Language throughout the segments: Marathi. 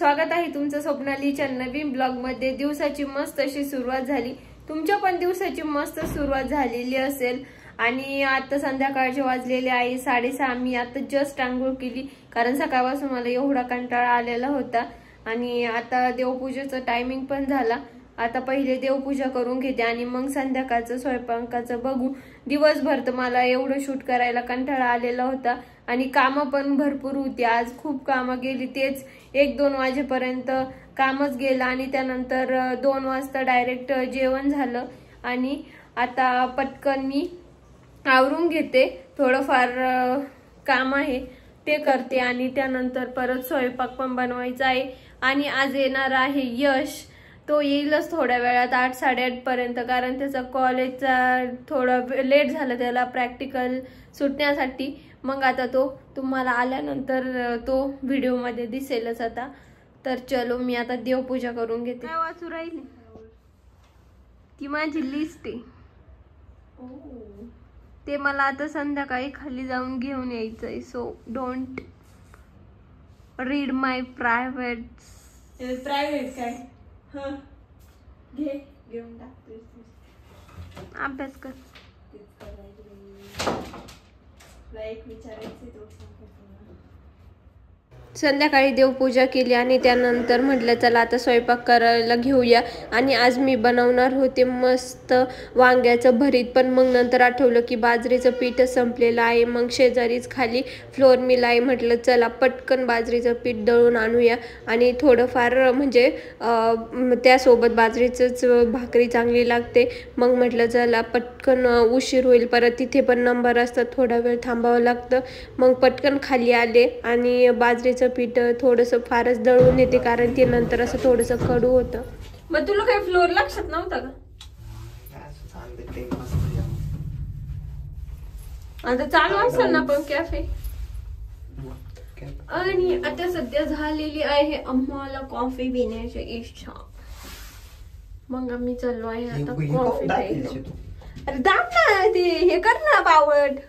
स्वागत आहे तुमचं स्वप्नालीच्या नवीन ब्लॉग मध्ये। दिवसाची मस्त अशी सुरुवात झाली, तुमच्या पण दिवसाची मस्त सुरुवात झालेली असेल। आणि आता संध्याकाळचे वाजलेले आहे 6:30। मी आता जस्ट आंघोळ केली, कारण सकाळपासून मला एवढा कंटाळा आलेला होता। आणि आता देवपूजेचं टायमिंग पण झाला। आता पहिले देवपूजा करून घेते आणि मग संध्याकाळचं स्वयंपाकाचं बघू। दिवसभर तर मला एवढं शूट करायला कंटाळा आलेला होता आणि कामं पण भरपूर होती। आज खूप कामं गेली, तेच 1-2 वाजेपर्यंत कामच गेलं आणि त्यानंतर 2 वाजता डायरेक्ट जेवण झालं। आणि आता पटकन मी आवरून घेते, थोडंफार काम आहे ते करते आणि त्यानंतर परत स्वयंपाक पण बनवायचा आहे। आणि आज येणार आहे यश, तो येईलच थोड्या वेळात 8-8:30 पर्यंत, कारण त्याचा कॉलेजचा थोडं लेट झालं त्याला प्रॅक्टिकल सुटण्यासाठी। मग आता तो तुम्हाला आल्यानंतर तो व्हिडिओ मध्ये दिसेलच आता। तर चलो मी आता देवपूजा करून घेते। काय वाचू राहिली ती माझी लिस्ट आहे, ते मला आता संध्याकाळी खाली जाऊन घेऊन यायचंय। So don't read my private काय घे घेऊन टाकते, अभ्यास कर। एक विचारायचं संध्याकाळी देवपूजा केली आणि त्यानंतर म्हटलं चला आता स्वयंपाक करायला घेऊया। आणि आज मी बनवणार होते मस्त वांग्याचं भरीत, पण मग नंतर आठवलं की बाजरीचं पीठ संपलेलं आहे। मग शेजारीच खाली फ्लोर मिल आहे, म्हटलं चला पटकन बाजरीचं पीठ दळून आणूया आणि थोडंफार म्हणजे त्यासोबत बाजरीचंच भाकरी चांगली लागते। मग म्हटलं चला पटकन उशीर होईल, परत तिथे पण नंबर असतात, थोडा वेळ थांबावं लागतं। मग पटकन खाली आले आणि बाजरीचं पीठ थोडंसं फारच दळून येते, कारण ते नंतर असं थोडंसं कडू होतं। मग तुला काही फ्लोर लक्षात नव्हता का? आता चालू असेल ना पण कॅफे। आणि आता सध्या झालेली आहे आम्हाला कॉफी पिण्याची इच्छा, मग आम्ही चाललो आहे आता कॉफी प्यायला। अरे दाब ना, ते हे कर ना बावट।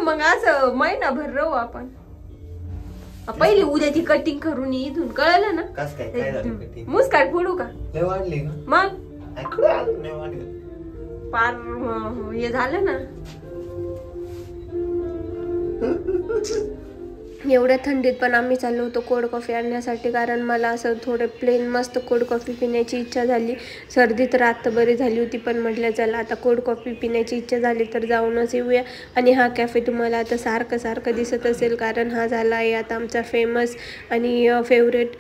मग असं महिनाभर राहू आपण। पहिले उद्याची कटिंग करून इथून, कळलं ना? मुस्काट फोडू का? मग पार हे झालं ना। एवढ्या थंडीत पण आम्ही चाललो होतो कोल्ड कॉफी आणण्यासाठी, कारण मला असं थोडं प्लेन मस्त कोल्ड कॉफी पिण्याची इच्छा झाली। सर्दी तर आता बरी झाली होती, पण म्हटलं चला आता कोल्ड कॉफी पिण्याची इच्छा झाली तर जाऊनच येऊया। आणि हा कॅफे तुम्हाला आता सारखं दिसत असेल, कारण हा झाला आहे आता आमचा फेमस आणि फेवरेट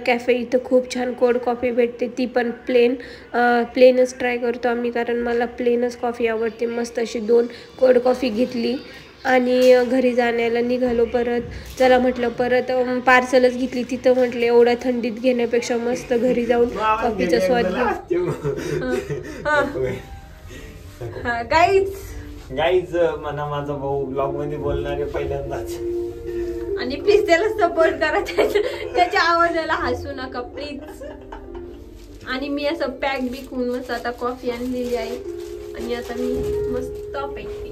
कॅफे। इथं खूप छान कोल्ड कॉफी भेटते, ती पण प्लेनच ट्राय करतो आम्ही, कारण मला प्लेनच कॉफी आवडते। मस्त अशी 2 कोल्ड कॉफी घेतली आणि घरी जाण्याला निघालो। परत चला म्हटलं परत पार्सलच घेतली, तिथं म्हटलं एवढ्या थंडीत घेण्यापेक्षा मस्त घरी जाऊन कॉफीचा स्वाद घेऊ। गाईज म्हणा माझा भाऊ ब्लॉग मध्ये बोलणार आहे पहिल्यांदाच, आणि प्लीज त्याला सपोर्ट करा, त्याच्या आवाजाला हसू नका प्लीज। आणि मी असं पॅक बिक होऊन मस्त आता कॉफी आणलेली आहे आणि आता मी मस्त पैकी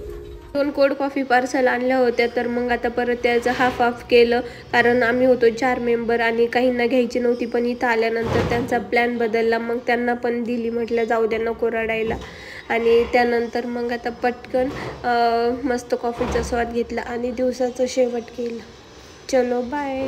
2 कोल्ड कॉफी पार्सल आणल्या होत्या। तर मग आता परत त्याचं हाफ केलं, कारण आम्ही होतो 4 मेंबर आणि काहींना घ्यायची नव्हती, पण इथं आल्यानंतर त्यांचा प्लॅन बदलला, मग त्यांना पण दिली, म्हटलं जाऊ द्या नको रडायला। आणि त्यानंतर मग आता पटकन मस्त कॉफीचा स्वाद घेतला आणि दिवसाचं शेवट केलं। चलो बाय।